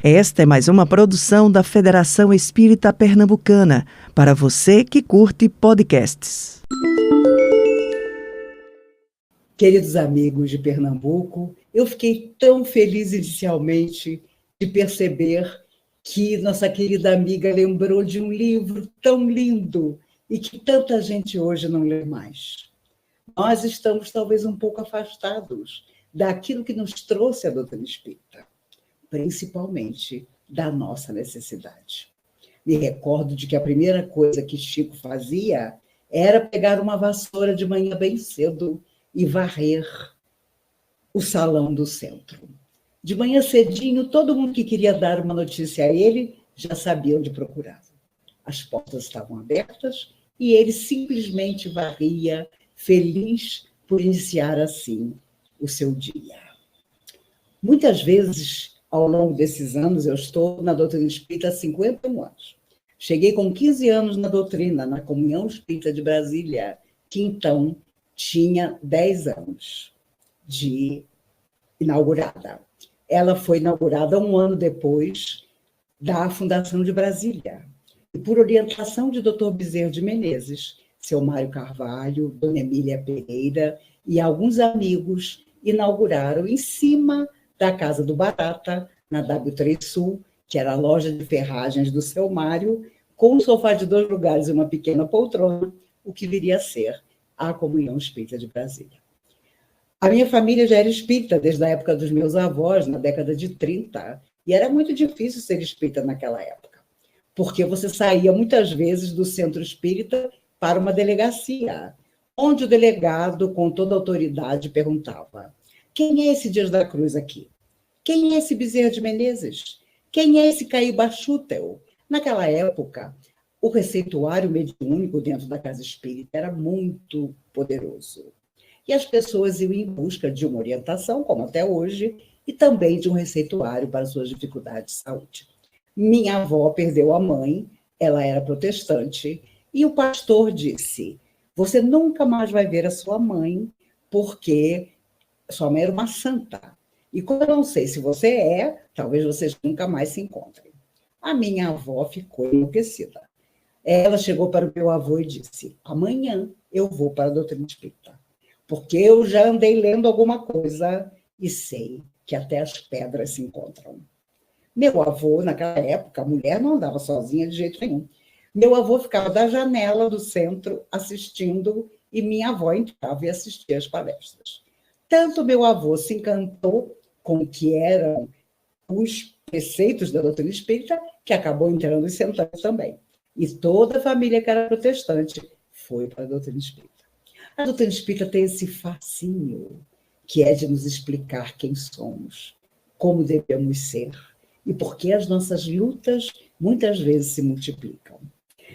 Esta é mais uma produção da Federação Espírita Pernambucana, para você que curte podcasts. Queridos amigos de Pernambuco, eu fiquei tão feliz inicialmente de perceber que nossa querida amiga lembrou de um livro tão lindo e que tanta gente hoje não lê mais. Nós estamos talvez um pouco afastados daquilo que nos trouxe a doutrina espírita, principalmente da nossa necessidade. Me recordo de que a primeira coisa que Chico fazia era pegar uma vassoura de manhã bem cedo e varrer o salão do centro. De manhã cedinho, todo mundo que queria dar uma notícia a ele já sabia onde procurar. As portas estavam abertas e ele simplesmente varria, feliz por iniciar assim o seu dia. Muitas vezes, ao longo desses anos, eu estou na doutrina espírita há 51 anos. Cheguei com 15 anos na doutrina, na Comunhão Espírita de Brasília, que então tinha 10 anos de inaugurada. Ela foi inaugurada um ano depois da fundação de Brasília. E por orientação de Dr. Bezerra de Menezes, seu Mário Carvalho, Dona Emília Pereira e alguns amigos inauguraram em cima da Casa do Barata, na W3 Sul, que era a loja de ferragens do seu Mário, com um sofá de 2 lugares e uma pequena poltrona, o que viria a ser a Comunhão Espírita de Brasília. A minha família já era espírita desde a época dos meus avós, na década de 30, e era muito difícil ser espírita naquela época, porque você saía muitas vezes do centro espírita para uma delegacia, onde o delegado, com toda a autoridade, perguntava: quem é esse Dias da Cruz aqui? Quem é esse Bezerra de Menezes? Quem é esse Caíba Schutel? Naquela época, o receituário mediúnico dentro da casa espírita era muito poderoso. E as pessoas iam em busca de uma orientação, como até hoje, e também de um receituário para suas dificuldades de saúde. Minha avó perdeu a mãe, ela era protestante, e o pastor disse: você nunca mais vai ver a sua mãe, porque sua mãe era uma santa. E como eu não sei se você é, talvez vocês nunca mais se encontrem. A minha avó ficou enlouquecida. Ela chegou para o meu avô e disse: amanhã eu vou para a doutrina espírita, porque eu já andei lendo alguma coisa e sei que até as pedras se encontram. Meu avô, naquela época, a mulher não andava sozinha de jeito nenhum. Meu avô ficava da janela do centro assistindo e minha avó entrava e assistia às palestras. Tanto meu avô se encantou com o que eram os preceitos da doutrina espírita, que acabou entrando e sentando também. E toda a família que era protestante foi para a doutrina espírita. A doutrina espírita tem esse fascínio, que é de nos explicar quem somos, como devemos ser, e por que as nossas lutas muitas vezes se multiplicam.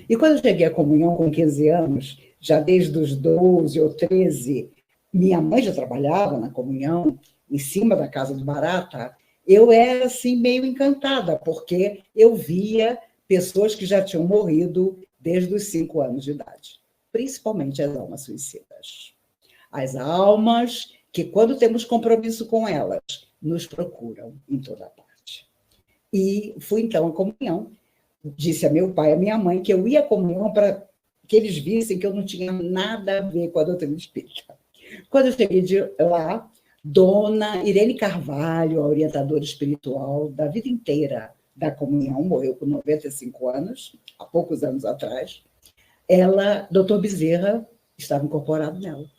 E quando eu cheguei à comunhão com 15 anos, já desde os 12 ou 13, minha mãe já trabalhava na comunhão, em cima da Casa do Barata, eu era assim meio encantada, porque eu via pessoas que já tinham morrido desde os 5 anos de idade, principalmente as almas suicidas. As almas que, quando temos compromisso com elas, nos procuram em toda parte. E fui então à comunhão, disse a meu pai e a minha mãe que eu ia à comunhão para que eles vissem que eu não tinha nada a ver com a doutrina espírita. Quando eu cheguei de lá, Dona Irene Carvalho, a orientadora espiritual da vida inteira da comunhão, morreu com 95 anos, há poucos anos atrás, doutor Bezerra, estava incorporado nela.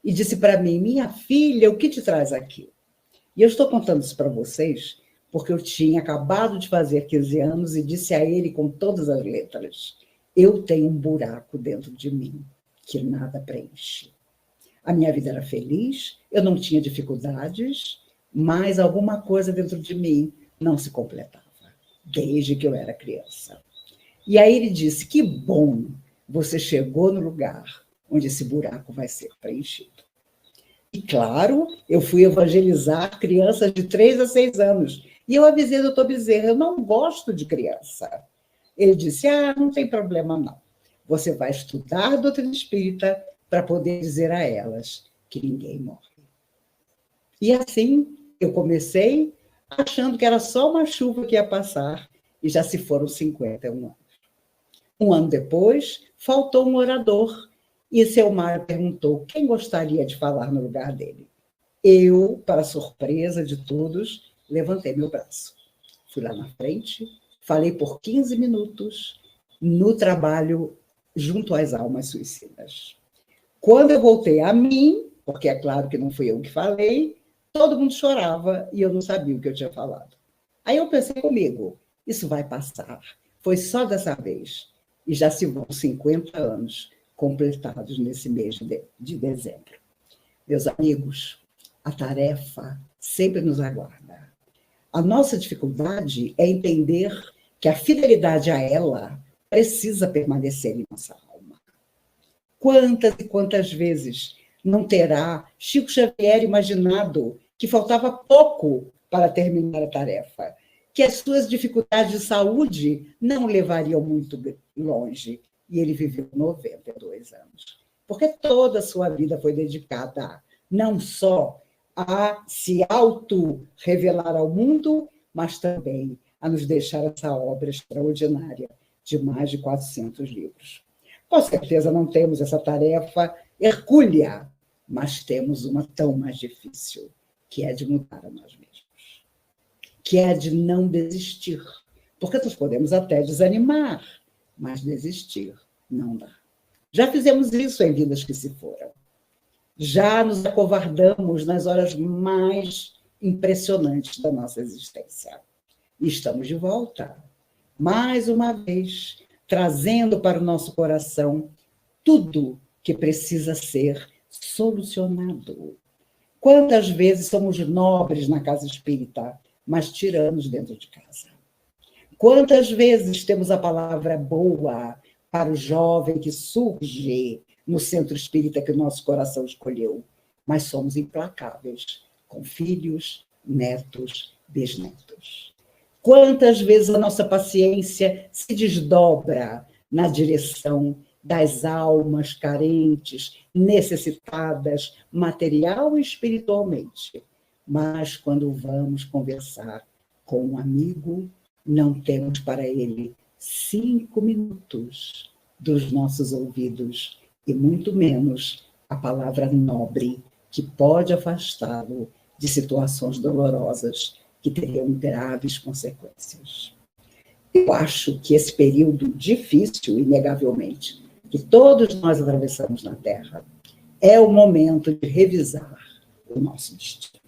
E disse para mim: minha filha, o que te traz aqui? E eu estou contando isso para vocês porque eu tinha acabado de fazer 15 anos e disse a ele com todas as letras: eu tenho um buraco dentro de mim que nada preenche. A minha vida era feliz, eu não tinha dificuldades, mas alguma coisa dentro de mim não se completava, desde que eu era criança. E aí ele disse: que bom, você chegou no lugar onde esse buraco vai ser preenchido. E, claro, eu fui evangelizar crianças de 3 a 6 anos. E eu avisei o doutor Bezerra: eu não gosto de criança. Ele disse: não tem problema não. Você vai estudar a doutrina espírita para poder dizer a elas que ninguém morre. E assim eu comecei achando que era só uma chuva que ia passar, e já se foram 51 anos. Um ano depois, faltou um orador, e Selmar perguntou quem gostaria de falar no lugar dele. Eu, para surpresa de todos, levantei meu braço. Fui lá na frente, falei por 15 minutos no trabalho junto às almas suicidas. Quando eu voltei a mim, porque é claro que não fui eu que falei, todo mundo chorava e eu não sabia o que eu tinha falado. Aí eu pensei comigo, isso vai passar. Foi só dessa vez. E já se vão 50 anos completados nesse mês de dezembro. Meus amigos, a tarefa sempre nos aguarda. A nossa dificuldade é entender que a fidelidade a ela precisa permanecer em nossa alma. Quantas e quantas vezes não terá Chico Xavier imaginado que faltava pouco para terminar a tarefa, que as suas dificuldades de saúde não o levariam muito longe, e ele viveu 92 anos. Porque toda a sua vida foi dedicada não só a se auto-revelar ao mundo, mas também a nos deixar essa obra extraordinária de mais de 400 livros. Com certeza não temos essa tarefa hercúlea, mas temos uma tão mais difícil, que é de mudar a nós mesmos, que é de não desistir, porque nós podemos até desanimar, mas desistir não dá. Já fizemos isso em vidas que se foram. Já nos acovardamos nas horas mais impressionantes da nossa existência. E estamos de volta, mais uma vez, trazendo para o nosso coração tudo que precisa ser solucionado. Quantas vezes somos nobres na casa espírita, mas tiranos dentro de casa? Quantas vezes temos a palavra boa para o jovem que surge no centro espírita que o nosso coração escolheu, mas somos implacáveis com filhos, netos, bisnetos. Quantas vezes a nossa paciência se desdobra na direção das almas carentes, necessitadas, material e espiritualmente, mas quando vamos conversar com um amigo, não temos para ele 5 minutos dos nossos ouvidos, e muito menos a palavra nobre, que pode afastá-lo de situações dolorosas que teriam graves consequências. Eu acho que esse período difícil, inegavelmente, que todos nós atravessamos na Terra, é o momento de revisar o nosso destino.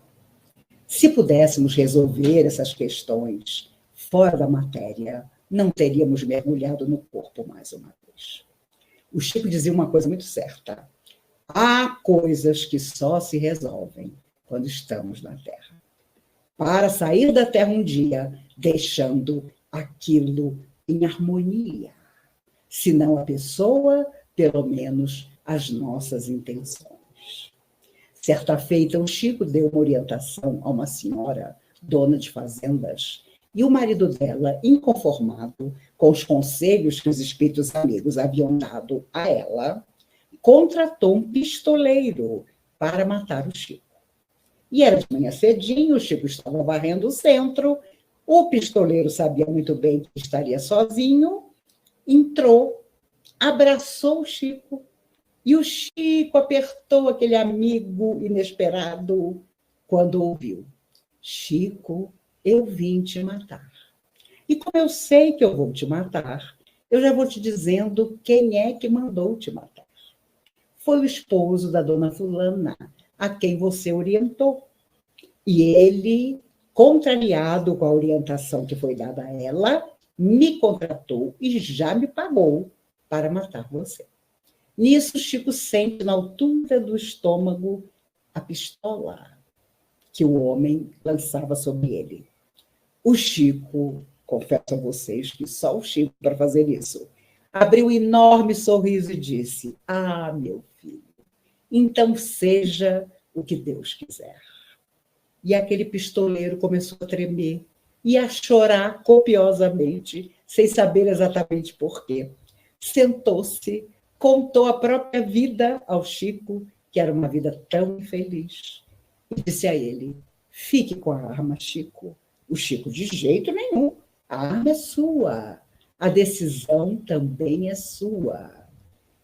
Se pudéssemos resolver essas questões fora da matéria, não teríamos mergulhado no corpo mais uma vez. O Chico dizia uma coisa muito certa: há coisas que só se resolvem quando estamos na Terra. Para sair da Terra um dia, deixando aquilo em harmonia. Se não a pessoa, pelo menos as nossas intenções. Certa feita, o Chico deu uma orientação a uma senhora, dona de fazendas, e o marido dela, inconformado com os conselhos que os espíritos amigos haviam dado a ela, contratou um pistoleiro para matar o Chico. E era de manhã cedinho, o Chico estava varrendo o centro, o pistoleiro sabia muito bem que estaria sozinho, entrou, abraçou o Chico, e o Chico apertou aquele amigo inesperado quando ouviu: Chico, eu vim te matar. E como eu sei que eu vou te matar, eu já vou te dizendo quem é que mandou te matar. Foi o esposo da dona fulana, a quem você orientou. E ele, contrariado com a orientação que foi dada a ela, me contratou e já me pagou para matar você. Nisso, Chico sente na altura do estômago a pistola que o homem lançava sobre ele. O Chico, confesso a vocês que só o Chico para fazer isso, abriu um enorme sorriso e disse: ah, meu filho, então seja o que Deus quiser. E aquele pistoleiro começou a tremer e a chorar copiosamente, sem saber exatamente por quê. Sentou-se, contou a própria vida ao Chico, que era uma vida tão infeliz, e disse a ele: fique com a arma, Chico, O Chico, de jeito nenhum. A arma é sua. A decisão também é sua.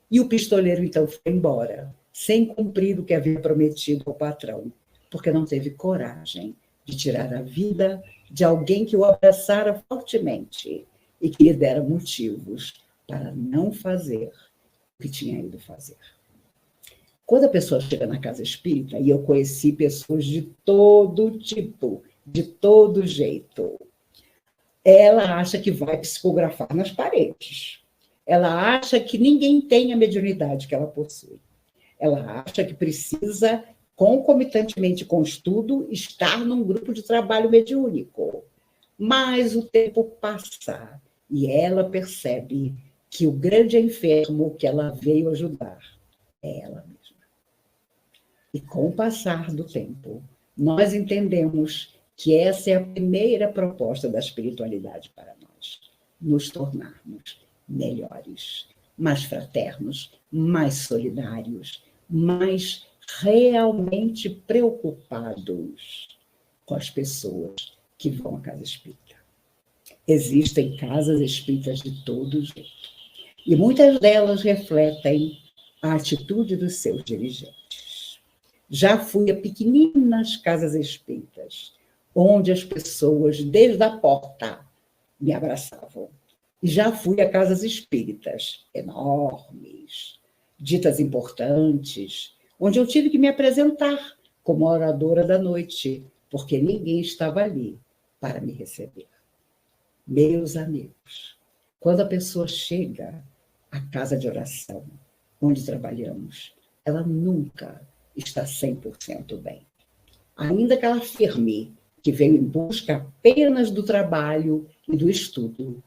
E o pistoleiro, então, foi embora, sem cumprir o que havia prometido ao patrão, porque não teve coragem de tirar a vida de alguém que o abraçara fortemente e que lhe dera motivos para não fazer o que tinha ido fazer. Quando a pessoa chega na casa espírita, e eu conheci pessoas de todo tipo, de todo jeito, ela acha que vai psicografar nas paredes. Ela acha que ninguém tem a mediunidade que ela possui. Ela acha que precisa, concomitantemente com o estudo, estar num grupo de trabalho mediúnico. Mas o tempo passa e ela percebe que o grande enfermo que ela veio ajudar é ela mesma. E com o passar do tempo, nós entendemos que essa é a primeira proposta da espiritualidade para nós, nos tornarmos melhores, mais fraternos, mais solidários, mais realmente preocupados com as pessoas que vão à casa espírita. Existem casas espíritas de todo jeito, e muitas delas refletem a atitude dos seus dirigentes. Já fui a pequeninas casas espíritas, onde as pessoas, desde a porta, me abraçavam. E já fui a casas espíritas enormes, ditas importantes, onde eu tive que me apresentar como oradora da noite, porque ninguém estava ali para me receber. Meus amigos, quando a pessoa chega à casa de oração, onde trabalhamos, ela nunca está 100% bem. Ainda que ela afirme que veio em busca apenas do trabalho e do estudo,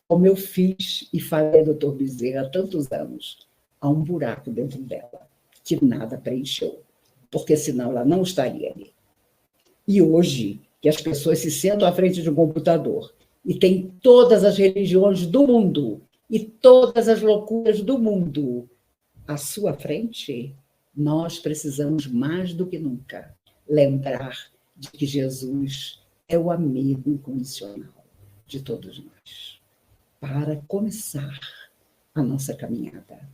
como eu fiz e falei ao Dr. Bezerra há tantos anos, há um buraco dentro dela que nada preencheu, porque senão ela não estaria ali. E hoje, que as pessoas se sentam à frente de um computador e têm todas as religiões do mundo e todas as loucuras do mundo à sua frente, nós precisamos mais do que nunca lembrar de que Jesus é o amigo incondicional de todos nós. Para começar a nossa caminhada,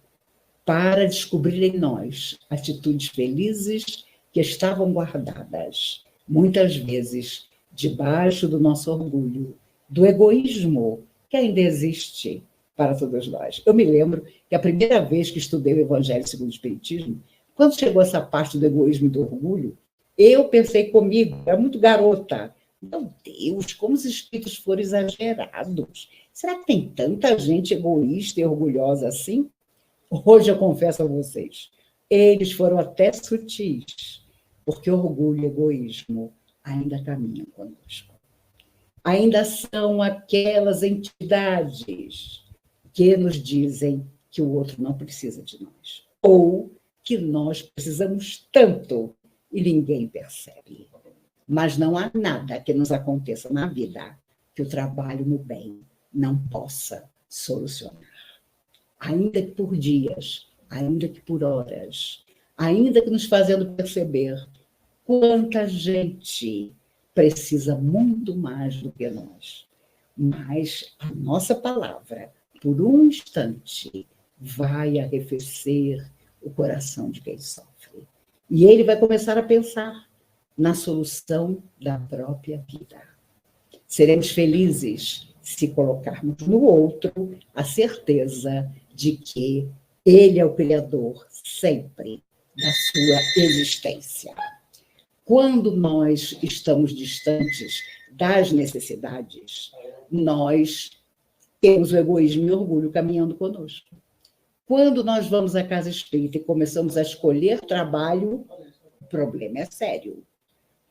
para descobrir em nós atitudes felizes que estavam guardadas, muitas vezes, debaixo do nosso orgulho, do egoísmo que ainda existe para todos nós. Eu me lembro que a primeira vez que estudei o Evangelho segundo o Espiritismo, quando chegou essa parte do egoísmo e do orgulho, eu pensei comigo, era muito garota, meu Deus, como os espíritos foram exagerados. Será que tem tanta gente egoísta e orgulhosa assim? Hoje eu confesso a vocês, eles foram até sutis, porque orgulho e egoísmo ainda caminham conosco. Ainda são aquelas entidades que nos dizem que o outro não precisa de nós, ou que nós precisamos tanto e ninguém percebe. Mas não há nada que nos aconteça na vida que o trabalho no bem não possa solucionar. Ainda que por dias, ainda que por horas, ainda que nos fazendo perceber quanta gente precisa muito mais do que nós. Mas a nossa palavra, por um instante, vai arrefecer o coração de quem sofre. E ele vai começar a pensar na solução da própria vida. Seremos felizes se colocarmos no outro a certeza de que ele é o Criador sempre da sua existência. Quando nós estamos distantes das necessidades, nós temos o egoísmo e o orgulho caminhando conosco. Quando nós vamos à casa espírita e começamos a escolher trabalho, o problema é sério.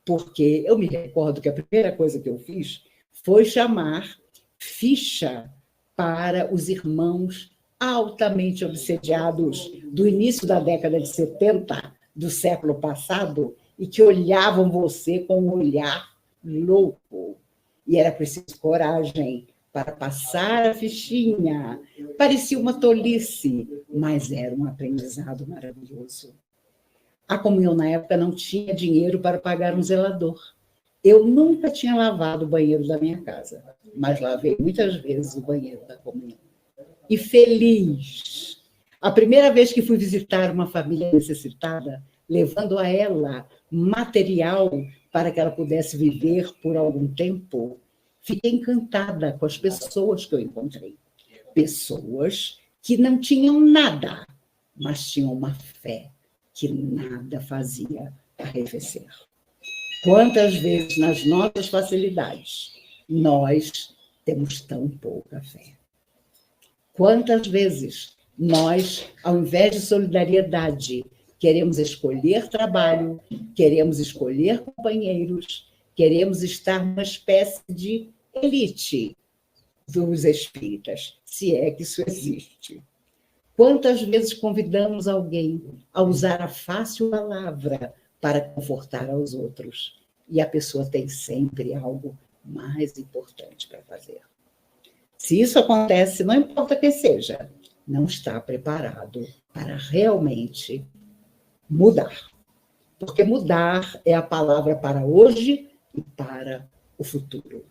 Porque eu me recordo que a primeira coisa que eu fiz foi chamar ficha para os irmãos altamente obsediados do início da década de 70 do século passado e que olhavam você com um olhar louco. E era preciso coragem para passar a fichinha. Parecia uma tolice, mas era um aprendizado maravilhoso. A comunhão, na época, não tinha dinheiro para pagar um zelador. Eu nunca tinha lavado o banheiro da minha casa, mas lavei muitas vezes o banheiro da comunhão. E feliz. A primeira vez que fui visitar uma família necessitada, levando a ela material para que ela pudesse viver por algum tempo, fiquei encantada com as pessoas que eu encontrei. Pessoas que não tinham nada, mas tinham uma fé que nada fazia arrefecer. Quantas vezes, nas nossas facilidades, nós temos tão pouca fé? Quantas vezes nós, ao invés de solidariedade, queremos escolher trabalho, queremos escolher companheiros, queremos estar numa espécie de elite dos espíritas, se é que isso existe. Quantas vezes convidamos alguém a usar a fácil palavra para confortar aos outros, e a pessoa tem sempre algo mais importante para fazer. Se isso acontece, não importa quem seja, não está preparado para realmente mudar. Porque mudar é a palavra para hoje e para o futuro.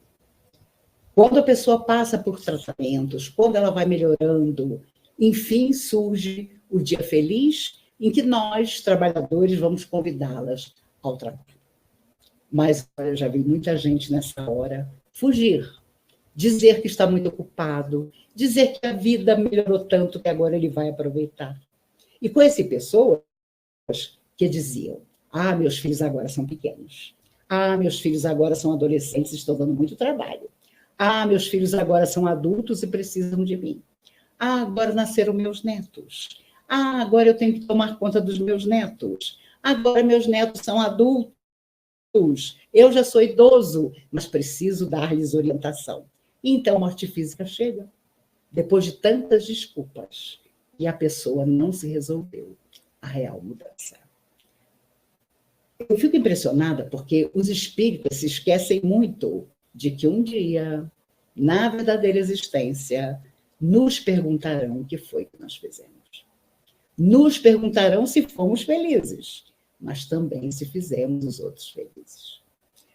Quando a pessoa passa por tratamentos, quando ela vai melhorando, enfim, surge o dia feliz em que nós, trabalhadores, vamos convidá-las ao trabalho. Mas eu já vi muita gente nessa hora fugir, dizer que está muito ocupado, dizer que a vida melhorou tanto que agora ele vai aproveitar. E conheci pessoas que diziam: ah, meus filhos agora são pequenos. Ah, meus filhos agora são adolescentes e estão dando muito trabalho. Ah, meus filhos agora são adultos e precisam de mim. Ah, agora nasceram meus netos. Ah, agora eu tenho que tomar conta dos meus netos. Agora meus netos são adultos. Eu já sou idoso, mas preciso dar-lhes orientação. Então a morte física chega, depois de tantas desculpas, e a pessoa não se resolveu a real mudança. Eu fico impressionada porque os espíritas se esquecem muito de que um dia, na verdadeira existência, nos perguntarão o que foi que nós fizemos. Nos perguntarão se fomos felizes, mas também se fizemos os outros felizes.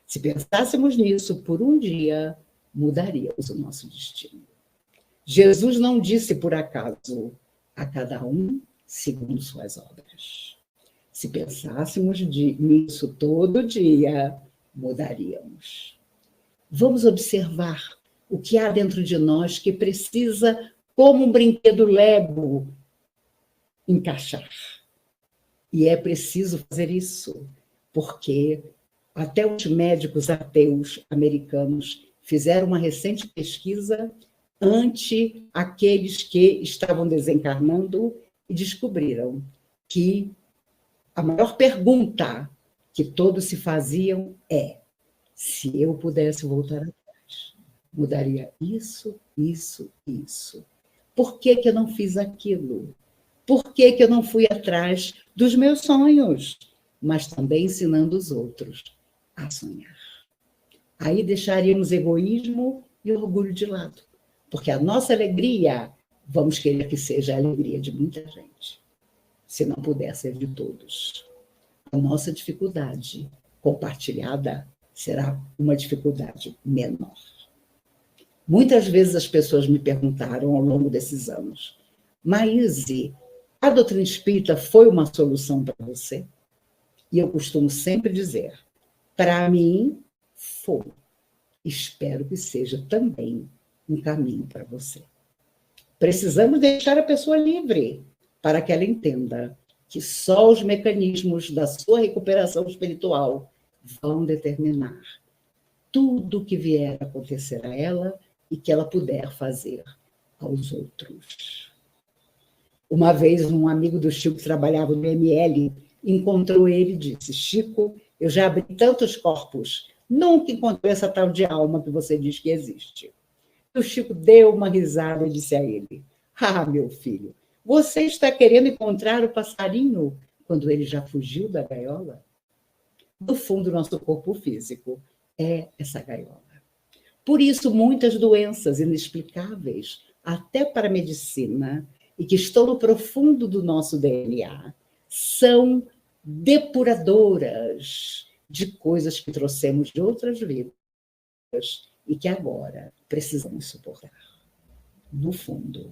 Se pensássemos nisso por um dia, mudaríamos o nosso destino. Jesus não disse por acaso: a cada um segundo suas obras. Se pensássemos nisso todo dia, mudaríamos. Vamos observar o que há dentro de nós que precisa, como um brinquedo Lego, encaixar. E é preciso fazer isso, porque até os médicos ateus americanos fizeram uma recente pesquisa ante aqueles que estavam desencarnando e descobriram que a maior pergunta que todos se faziam é: se eu pudesse voltar atrás, mudaria isso, isso, isso. Por que que eu não fiz aquilo? Por que que eu não fui atrás dos meus sonhos? Mas também ensinando os outros a sonhar. Aí deixaríamos egoísmo e orgulho de lado, porque a nossa alegria, vamos querer que seja a alegria de muita gente, se não puder ser de todos. A nossa dificuldade compartilhada será uma dificuldade menor. Muitas vezes as pessoas me perguntaram ao longo desses anos: Maíse, a doutrina espírita foi uma solução para você? E eu costumo sempre dizer: para mim, foi. Espero que seja também um caminho para você. Precisamos deixar a pessoa livre para que ela entenda que só os mecanismos da sua recuperação espiritual vão determinar tudo o que vier a acontecer a ela e que ela puder fazer aos outros. Uma vez, um amigo do Chico que trabalhava no ML encontrou ele e disse: Chico, eu já abri tantos corpos, nunca encontrei essa tal de alma que você diz que existe. E o Chico deu uma risada e disse a ele: ah, meu filho, você está querendo encontrar o passarinho quando ele já fugiu da gaiola? No fundo, nosso corpo físico é essa gaiola. Por isso, muitas doenças inexplicáveis, até para a medicina, e que estão no profundo do nosso DNA, são depuradoras de coisas que trouxemos de outras vidas e que agora precisamos suportar. No fundo,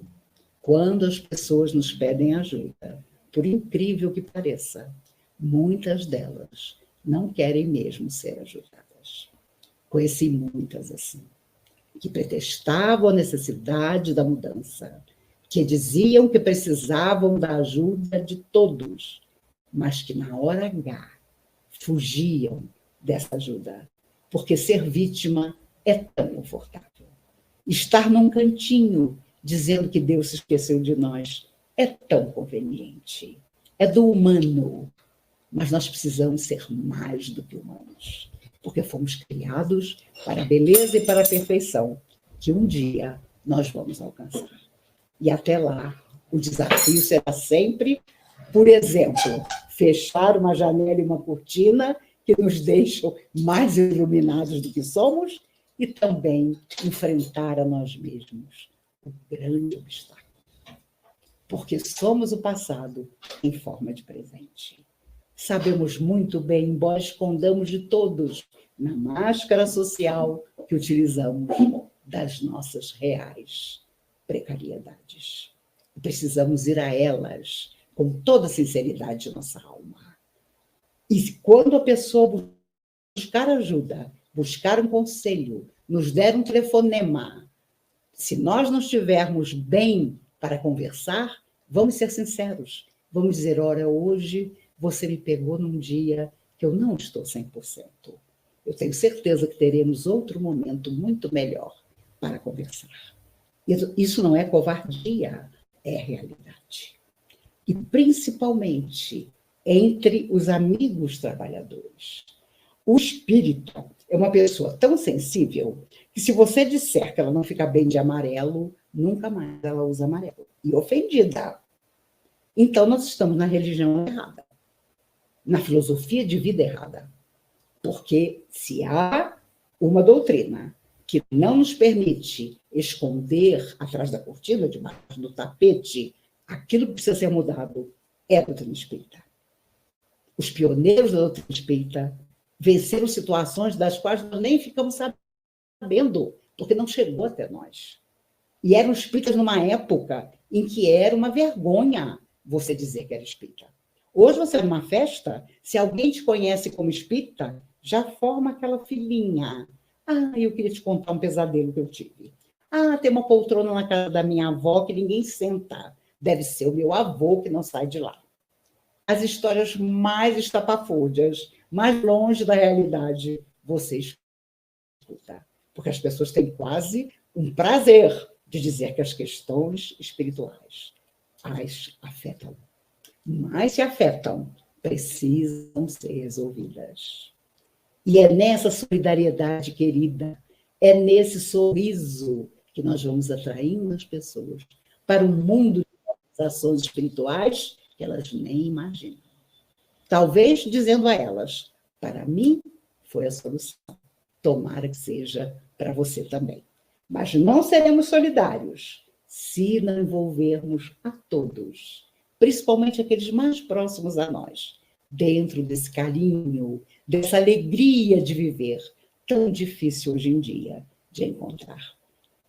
quando as pessoas nos pedem ajuda, por incrível que pareça, muitas delas não querem mesmo ser ajudadas. Conheci muitas assim, que pretextavam a necessidade da mudança, que diziam que precisavam da ajuda de todos, mas que na hora H fugiam dessa ajuda, porque ser vítima é tão confortável. Estar num cantinho dizendo que Deus se esqueceu de nós é tão conveniente. É do humano, mas nós precisamos ser mais do que humanos, porque fomos criados para a beleza e para a perfeição, que um dia nós vamos alcançar. E até lá, o desafio será sempre, por exemplo, fechar uma janela e uma cortina que nos deixam mais iluminados do que somos e também enfrentar a nós mesmos, o grande obstáculo. Porque somos o passado em forma de presente. Sabemos muito bem, embora escondamos de todos, na máscara social que utilizamos das nossas reais precariedades. Precisamos ir a elas com toda a sinceridade de nossa alma. E quando a pessoa buscar ajuda, buscar um conselho, nos der um telefonema, se nós não estivermos bem para conversar, vamos ser sinceros. Vamos dizer, ora, hoje você me pegou num dia que eu não estou 100%. Eu tenho certeza que teremos outro momento muito melhor para conversar. Isso não é covardia, é realidade. E, principalmente, entre os amigos trabalhadores. O espírito é uma pessoa tão sensível que, se você disser que ela não fica bem de amarelo, nunca mais ela usa amarelo. E ofendida. Então, nós estamos na religião errada, na filosofia de vida errada. Porque se há uma doutrina que não nos permite esconder atrás da cortina, debaixo do tapete, aquilo que precisa ser mudado, é a doutrina espírita. Os pioneiros da doutrina espírita venceram situações das quais nós nem ficamos sabendo, porque não chegou até nós. E eram espíritas numa época em que era uma vergonha você dizer que era espírita. Hoje você vai numa festa, se alguém te conhece como espírita, já forma aquela filhinha. Ah, eu queria te contar um pesadelo que eu tive. Ah, tem uma poltrona na casa da minha avó que ninguém senta. Deve ser o meu avô que não sai de lá. As histórias mais estapafúrdias, mais longe da realidade, você escuta. Porque as pessoas têm quase um prazer de dizer que as questões espirituais as afetam. Mas se afetam, precisam ser resolvidas. E é nessa solidariedade, querida, é nesse sorriso que nós vamos atraindo as pessoas para um mundo de ações espirituais que elas nem imaginam. Talvez dizendo a elas, para mim foi a solução. Tomara que seja para você também. Mas não seremos solidários se não envolvermos a todos, principalmente aqueles mais próximos a nós, dentro desse carinho, dessa alegria de viver, tão difícil hoje em dia de encontrar.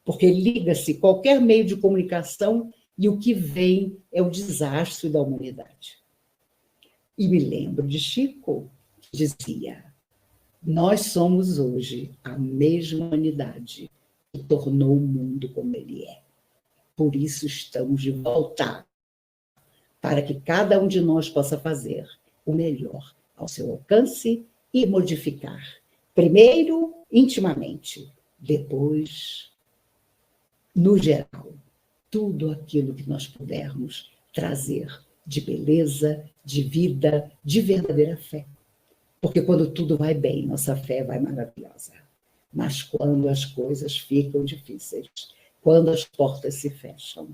Porque liga-se qualquer meio de comunicação e o que vem é o desastre da humanidade. E me lembro de Chico, que dizia, nós somos hoje a mesma humanidade que tornou o mundo como ele é. Por isso estamos de volta, para que cada um de nós possa fazer o melhor ao seu alcance e modificar. Primeiro, intimamente, depois, no geral, tudo aquilo que nós pudermos trazer de beleza, de vida, de verdadeira fé. Porque quando tudo vai bem, nossa fé vai maravilhosa. Mas quando as coisas ficam difíceis, quando as portas se fecham,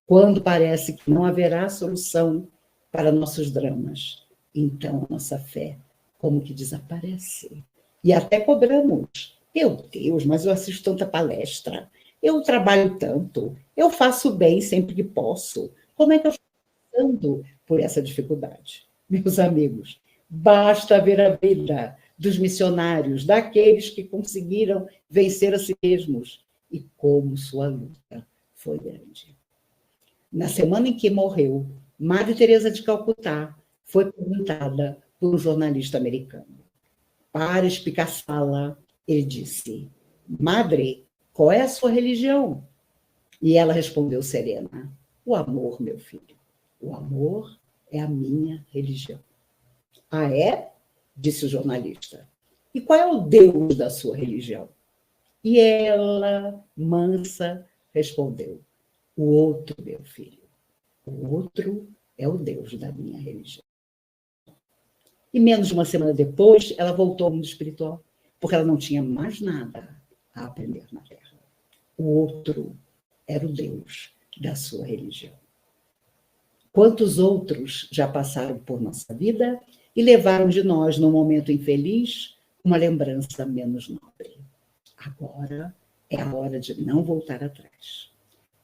quando parece que não haverá solução para nossos dramas, então a nossa fé como que desaparece. E até cobramos. Meu Deus, mas eu assisto tanta palestra, eu trabalho tanto, eu faço bem sempre que posso. Como é que eu estou passando por essa dificuldade? Meus amigos, basta ver a vida dos missionários, daqueles que conseguiram vencer a si mesmos. E como sua luta foi grande. Na semana em que morreu, Madre Teresa de Calcutá foi perguntada por um jornalista americano. Para espicaçá-la, ele disse: Madre, qual é a sua religião? E ela respondeu serena: o amor, meu filho. O amor é a minha religião. Ah, é? Disse o jornalista. E qual é o Deus da sua religião? E ela, mansa, respondeu: o outro, meu filho. O outro é o Deus da minha religião. E menos de uma semana depois, ela voltou ao mundo espiritual, porque ela não tinha mais nada a aprender na Terra. O outro era o Deus da sua religião. Quantos outros já passaram por nossa vida e levaram de nós, num momento infeliz, uma lembrança menos nobre? Agora é a hora de não voltar atrás.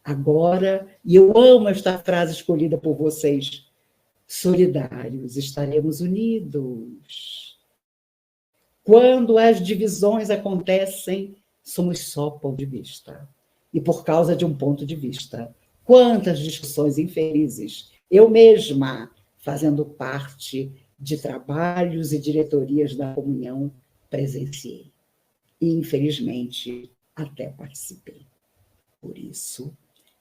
Agora, e eu amo esta frase escolhida por vocês, solidários, estaremos unidos. Quando as divisões acontecem, somos só ponto de vista. E por causa de um ponto de vista, quantas discussões infelizes, eu mesma, fazendo parte de trabalhos e diretorias da comunhão, presenciei. E, infelizmente, até participei. Por isso,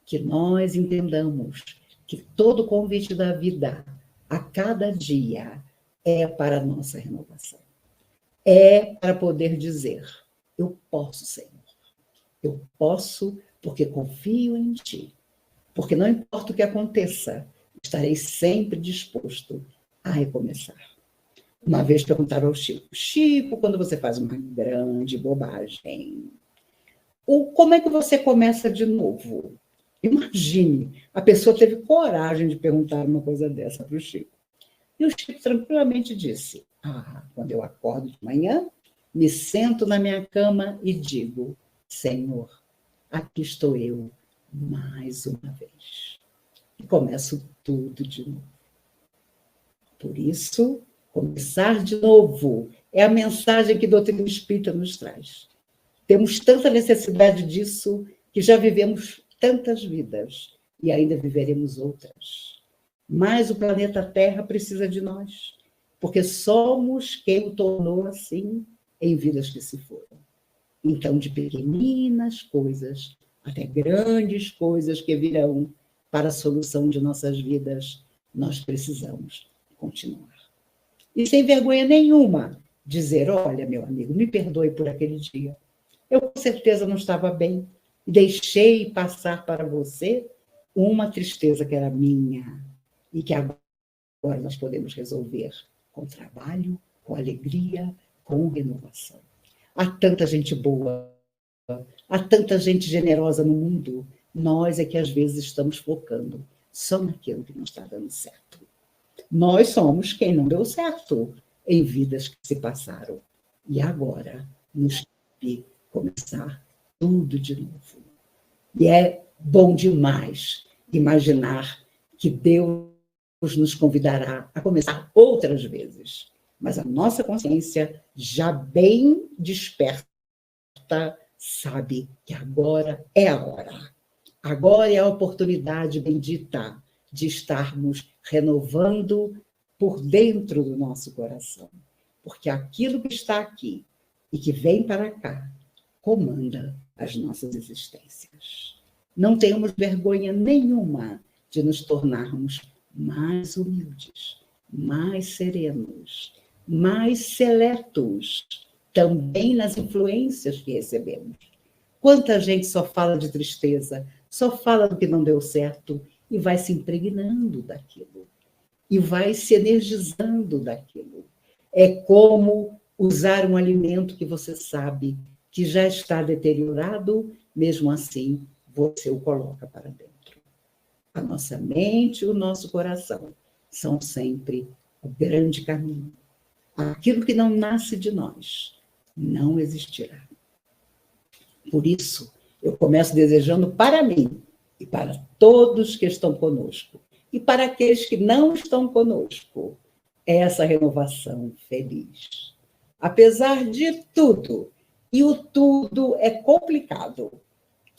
que nós entendamos que todo convite da vida, a cada dia, é para a nossa renovação. É para poder dizer: eu posso, Senhor. Eu posso porque confio em Ti. Porque não importa o que aconteça, estarei sempre disposto a recomeçar. Uma vez perguntaram ao Chico: Chico, quando você faz uma grande bobagem, como é que você começa de novo? Imagine, a pessoa teve coragem de perguntar uma coisa dessa para o Chico. E o Chico tranquilamente disse: quando eu acordo de manhã, me sento na minha cama e digo: Senhor, aqui estou eu mais uma vez. E começo tudo de novo. Por isso, começar de novo é a mensagem que a doutrina espírita nos traz. Temos tanta necessidade disso que já vivemos tantas vidas e ainda viveremos outras. Mas o planeta Terra precisa de nós, porque somos quem o tornou assim em vidas que se foram. Então, de pequeninas coisas até grandes coisas que virão para a solução de nossas vidas, nós precisamos continuar. E sem vergonha nenhuma, dizer: olha, meu amigo, me perdoe por aquele dia. Eu com certeza não estava bem e deixei passar para você uma tristeza que era minha e que agora nós podemos resolver com trabalho, com alegria, com renovação. Há tanta gente boa, há tanta gente generosa no mundo, nós é que às vezes estamos focando só naquilo que não está dando certo. Nós somos quem não deu certo em vidas que se passaram. E agora nos cabe começar tudo de novo. E é bom demais imaginar que Deus nos convidará a começar outras vezes. Mas a nossa consciência, já bem desperta, sabe que agora é a hora. Agora é a oportunidade bendita de estarmos renovando por dentro do nosso coração. Porque aquilo que está aqui e que vem para cá comanda as nossas existências. Não tenhamos vergonha nenhuma de nos tornarmos mais humildes, mais serenos, mais seletos, também nas influências que recebemos. Quanta gente só fala de tristeza, só fala do que não deu certo e vai se impregnando daquilo, e vai se energizando daquilo. É como usar um alimento que você sabe que já está deteriorado, mesmo assim você o coloca para dentro. A nossa mente e o nosso coração são sempre o grande caminho. Aquilo que não nasce de nós não existirá. Por isso, eu começo desejando para mim e para todos que estão conosco, e para aqueles que não estão conosco, essa renovação feliz. apesar de tudo, e o tudo é complicado,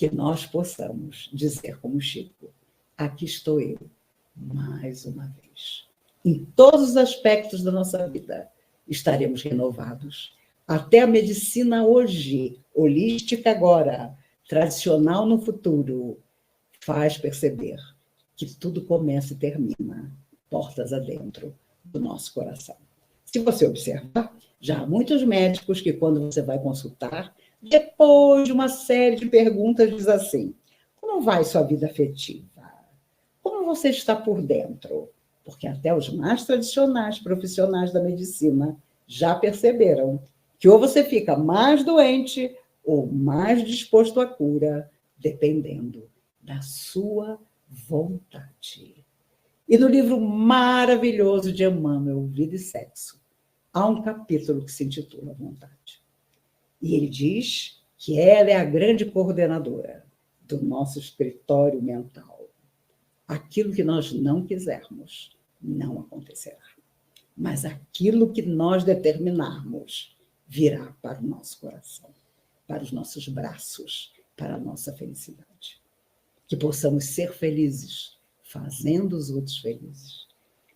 que nós possamos dizer como Chico: aqui estou eu, mais uma vez. Em todos os aspectos da nossa vida, estaremos renovados. Até a medicina hoje, holística agora, tradicional no futuro, faz perceber que tudo começa e termina portas adentro do nosso coração. Se você observar, já há muitos médicos que, quando você vai consultar, depois de uma série de perguntas, diz assim: como vai sua vida afetiva? Como você está por dentro? Porque até os mais tradicionais profissionais da medicina já perceberam que ou você fica mais doente ou mais disposto à cura, dependendo da sua vontade. E no livro maravilhoso de Emmanuel, Vida e Sexo, há um capítulo que se intitula Vontade. E ele diz que ela é a grande coordenadora do nosso escritório mental. Aquilo que nós não quisermos não acontecerá. Mas aquilo que nós determinarmos virá para o nosso coração, para os nossos braços, para a nossa felicidade. Que possamos ser felizes, fazendo os outros felizes.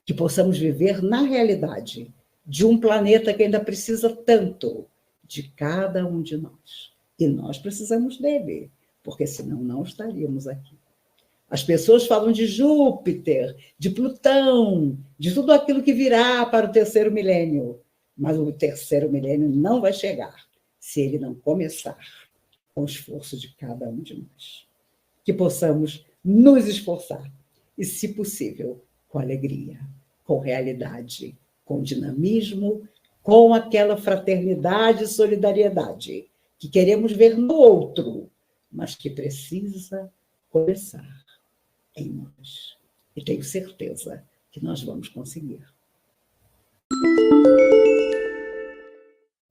Que possamos viver na realidade de um planeta que ainda precisa tanto de cada um de nós. E nós precisamos dele, porque senão não estaríamos aqui. As pessoas falam de Júpiter, de Plutão, de tudo aquilo que virá para o terceiro milênio. Mas o terceiro milênio não vai chegar se ele não começar com o esforço de cada um de nós. Que possamos nos esforçar e, se possível, com alegria, com realidade, com dinamismo, com aquela fraternidade e solidariedade que queremos ver no outro, mas que precisa começar em nós. E tenho certeza que nós vamos conseguir.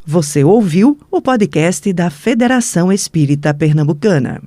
Você ouviu o podcast da Federação Espírita Pernambucana.